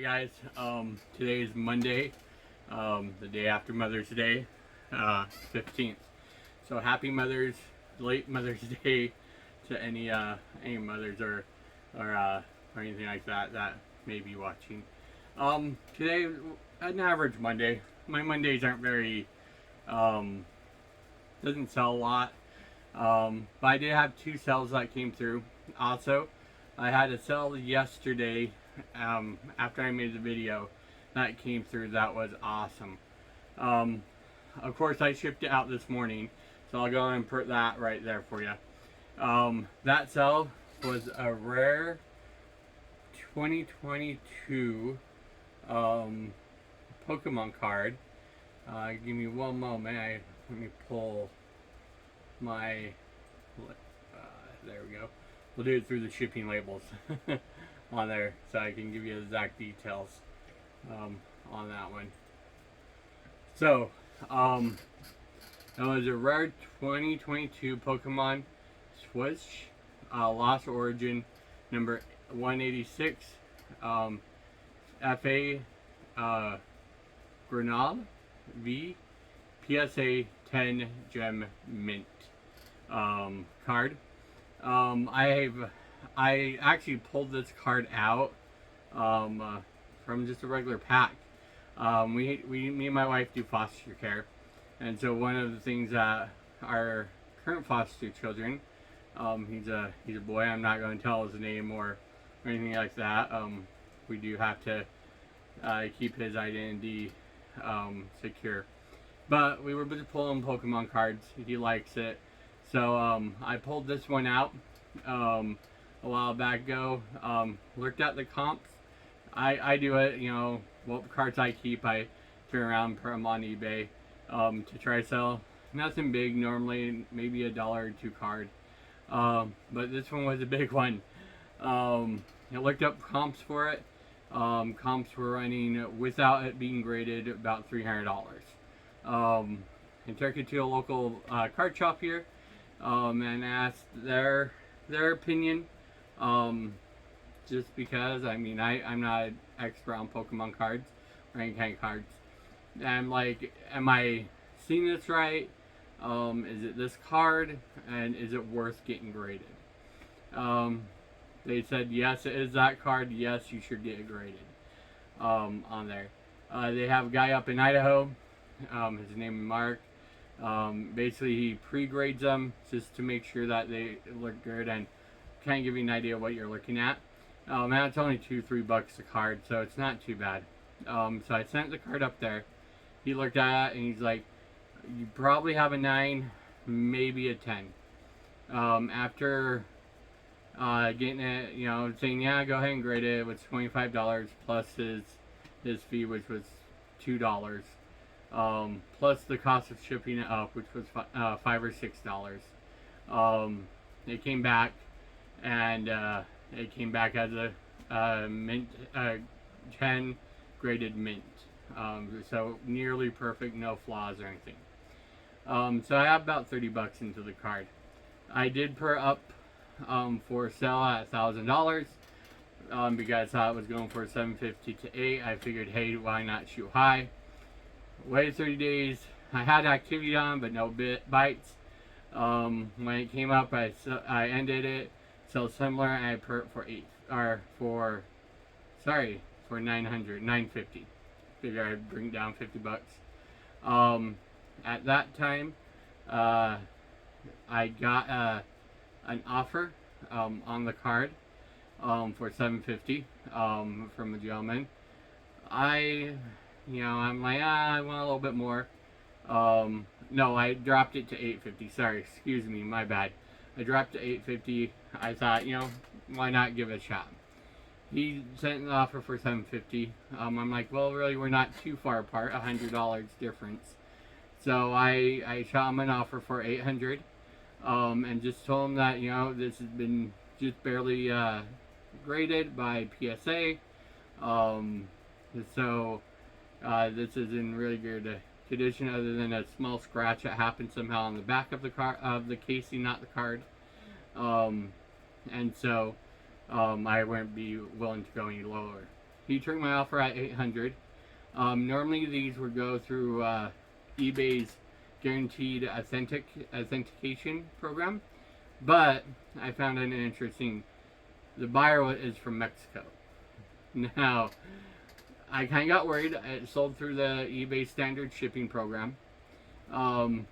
guys, today is Monday, the day after Mother's Day, 15th. So happy late Mother's Day to any mothers or anything like that may be watching. Today, an average Monday. My Mondays aren't very, doesn't sell a lot. But I did have 2 sales that came through. Also, I had a sale yesterday, after I made the video, that came through. That was awesome. Of course, I shipped it out this morning, so I'll go and put that right there for you. That sale was a rare 2022 Pokemon card. Give me one moment. Let me pull my there we go. We'll do it through the shipping labels on there, so I can give you exact details on that one. So it was a rare 2022 Pokemon Switch, Lost Origin number 186, FA Grenade V PSA 10 Gem Mint card. I actually pulled this card out from just a regular pack. Me and my wife do foster care, and so one of the things that our current foster children, he's a boy. I'm not going to tell his name or anything like that. We do have to keep his identity secure. But we were just pulling Pokemon cards. He likes it. So I pulled this one out a while back ago. Looked at the comps. I do it, you know, what cards I keep, I turn around and put them on eBay to try to sell. Nothing big, normally maybe $1 or $2 card. But this one was a big one. I looked up comps for it. Comps were running, without it being graded, about $300. I took it to a local card shop here. And asked their opinion, just because, I mean, I'm not an expert on Pokemon cards or any kind of cards. I'm like, am I seeing this right? Is it this card, and is it worth getting graded? They said yes, it is that card. Yes, you should get it graded on there. They have a guy up in Idaho. His name is Mark. Basically, he pre-grades them just to make sure that they look good and kind of give you an idea of what you're looking at. And it's only $2-3 a card, so it's not too bad. So I sent the card up there. He looked at it and he's like, "You probably have a 9, maybe a 10." After getting it, you know, saying, "Yeah, go ahead and grade it," it was $25 plus his fee, which was $2. Plus the cost of shipping it up, which was $5 or $6. It came back, and it came back as a mint, 10 graded mint. So nearly perfect, no flaws or anything. So I have about $30 into the card. I did put up for sale at $1,000 because I thought it was going for $750 to $8. I figured, hey, why not shoot high? Waited 30 days. I had activity on, but no bites. When it came up, I ended it. So similar, and I put it for $950. Figure I'd bring down $50. At that time, I got an offer on the card for $750 from a gentleman. I'm like, I want a little bit more. No, I dropped it to $850. Sorry, excuse me, my bad. I dropped to $850. I thought, why not give it a shot? He sent an offer for $750. I'm like, well, really, we're not too far apart, $100 difference. So I shot him an offer for $800, and just told him that, this has been just barely graded by PSA. So this is in really good condition, other than a small scratch that happened somehow on the back of the casing, not the card. And so I wouldn't be willing to go any lower. he took my offer at 800. Normally these would go through eBay's guaranteed authentication program, but I found it interesting. The buyer is from Mexico. Now, I kind of got worried. It sold through the eBay standard shipping program. So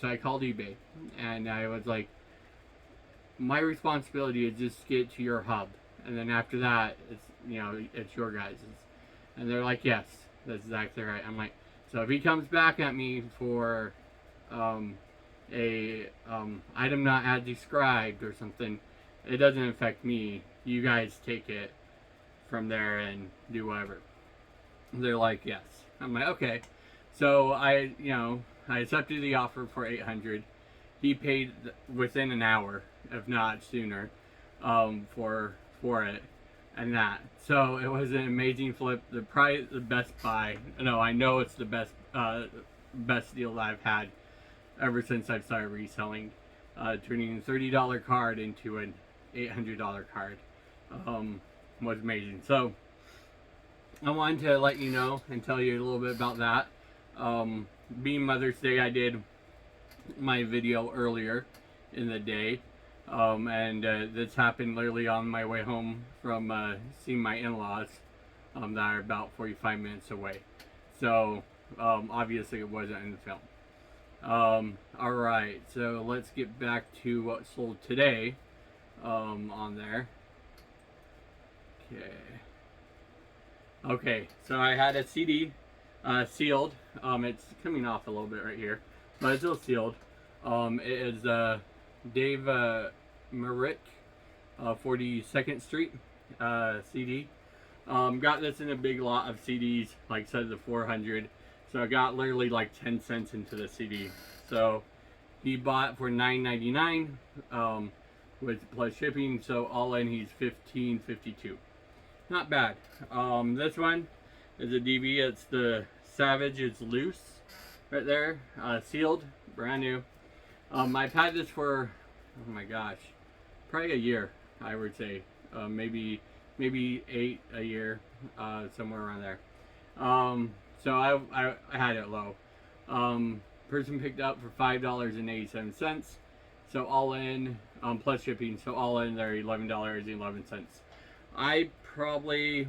I called eBay, and I was like, my responsibility is just get to your hub, and then after that, it's your guys's. And they're like, yes, that's exactly right. I'm like, so if he comes back at me for item not as described or something, it doesn't affect me. You guys take it from there and do whatever. They're like, yes. I'm like, okay. So I accepted the offer for 800. He paid within an hour, if not sooner, for it and that. So it was an amazing flip. Probably the best buy. No, I know it's the best deal that I've had ever since I've started reselling. Turning a $30 card into an $800 card was amazing. So I wanted to let you know and tell you a little bit about that. Being Mother's Day, I did my video earlier in the day, and this happened literally on my way home from seeing my in-laws that are about 45 minutes away. So obviously it wasn't in the film. Alright, so let's get back to what sold today on there. Okay, so I had a CD sealed. It's coming off a little bit right here, but it's still sealed. It is Dave Merrick, 42nd Street CD. Got this in a big lot of CDs, like I said, the 400. So I got literally like 10 cents into the CD. So he bought for $9.99 with plus shipping. So all in, he's $15.52. Not bad. This one is a DV. It's the Savage. It's loose right there, sealed, brand new. I've had this for, oh my gosh, probably a year, I would say. Maybe 8 a year, somewhere around there. So I had it low. Person picked up for $5.87. So all in, plus shipping. So all in, they're $11.11. I probably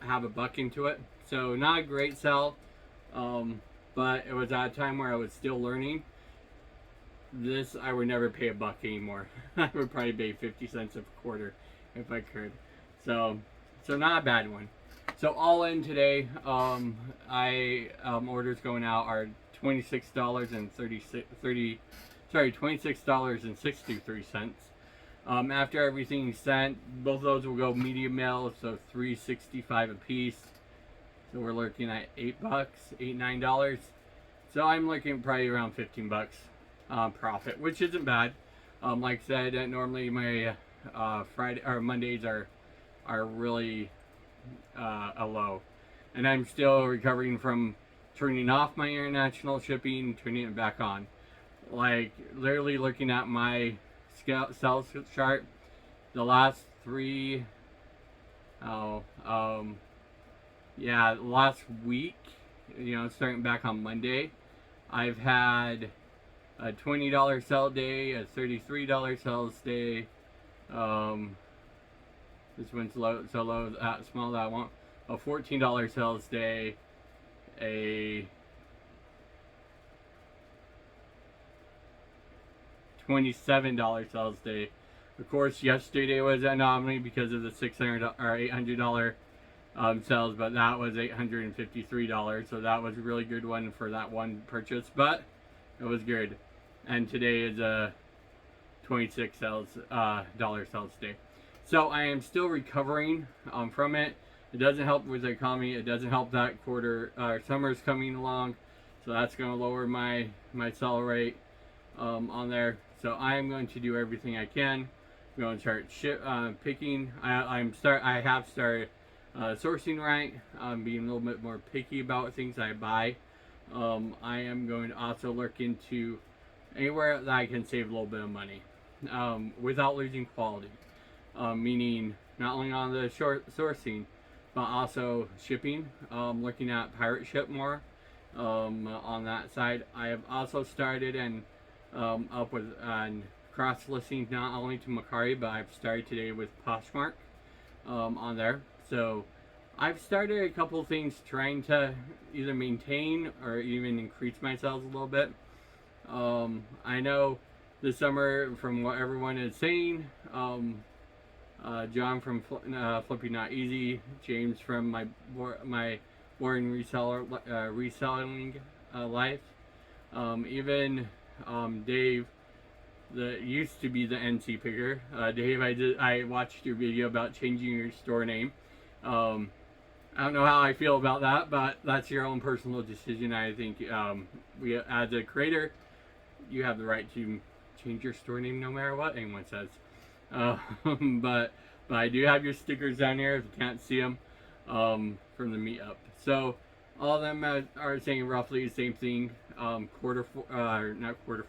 have a buck into it. So not a great sell, but it was at a time where I was still learning. This, I would never pay a buck anymore. I would probably pay 50 cents a quarter if I could. So not a bad one. So all in today, orders going out are $26.63. After everything's sent, both of those will go medium mail, so $3.65 a piece. So we're looking at $8, $9. So I'm looking probably around 15 bucks profit, which isn't bad. Like I said, normally my Friday or Mondays are really a low, and I'm still recovering from turning off my international shipping, turning it back on. Like literally looking at my sales chart, the last last week, starting back on Monday, I've had a $20 sell day, a $33 sales day. This one's low, so low, that small that I want. A $14 sales day, a $27 sales day. Of course, yesterday was an anomaly because of the $600 or $800 sales, but that was $853. So that was a really good one for that one purchase, but it was good. And today is a $26 dollar sales day. So I am still recovering from it. It doesn't help with the economy. It doesn't help that summer's coming along, so that's going to lower my sell rate on there. So I am going to do everything I can. I'm going to start picking. I have started sourcing right. Being a little bit more picky about things I buy. I am going to also look into anywhere that I can save a little bit of money without losing quality. meaning not only on the sourcing, but also shipping. Looking at pirate ship more on that side. I have also started and up with cross listing not only to Mercari, but I've started today with Poshmark on there. So I've started a couple things trying to either maintain or even increase my sales a little bit. I know this summer, from what everyone is saying, John from Flipping Not Easy, James from my boring reselling life, even Dave, that used to be the NC picker. Dave, I watched your video about changing your store name. I don't know how I feel about that, but that's your own personal decision. I think we, as a creator, you have the right to change your store name no matter what anyone says. But I do have your stickers down here if you can't see them from the meetup. So all of them are saying roughly the same thing. Not quarter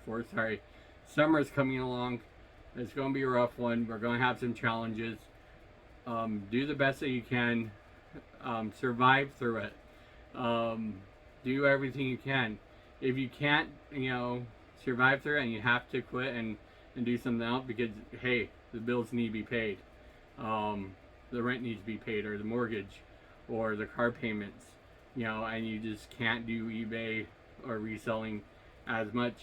four, sorry. Summer's coming along. It's going to be a rough one. We're going to have some challenges. Do the best that you can. Survive through it. Do everything you can. If you can't, survive through it and you have to quit and do something else because, hey, the bills need to be paid. The rent needs to be paid, or the mortgage, or the car payments, and you just can't do eBay or reselling as much,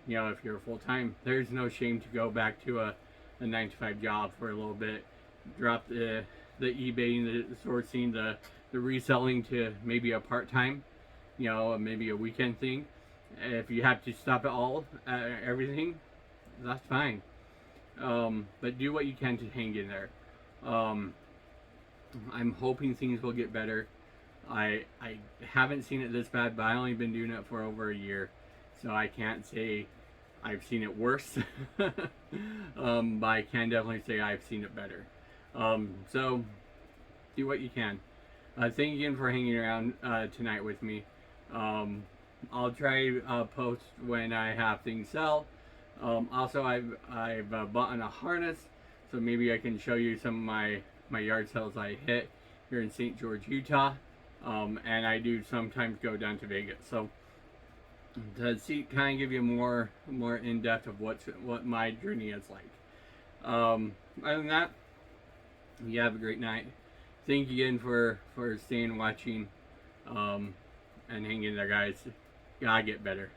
if you're full time. There's no shame to go back to a 9-to-5 job for a little bit. Drop the eBay, the sourcing, the reselling to maybe a part-time, maybe a weekend thing. If you have to stop it all, everything, that's fine. But do what you can to hang in there. I'm hoping things will get better. I haven't seen it this bad, but I've only been doing it for over a year, so I can't say I've seen it worse. But I can definitely say I've seen it better. So do what you can. Thank you again for hanging around tonight with me. I'll try post when I have things sell. Also, I've bought a harness, so maybe I can show you some of my yard sales I hit here in St. George, Utah. And I do sometimes go down to Vegas. So to kind of give you more in depth of what my journey is like. Other than that, you have a great night. Thank you again for staying watching, and hanging in there, guys. Gotta get better.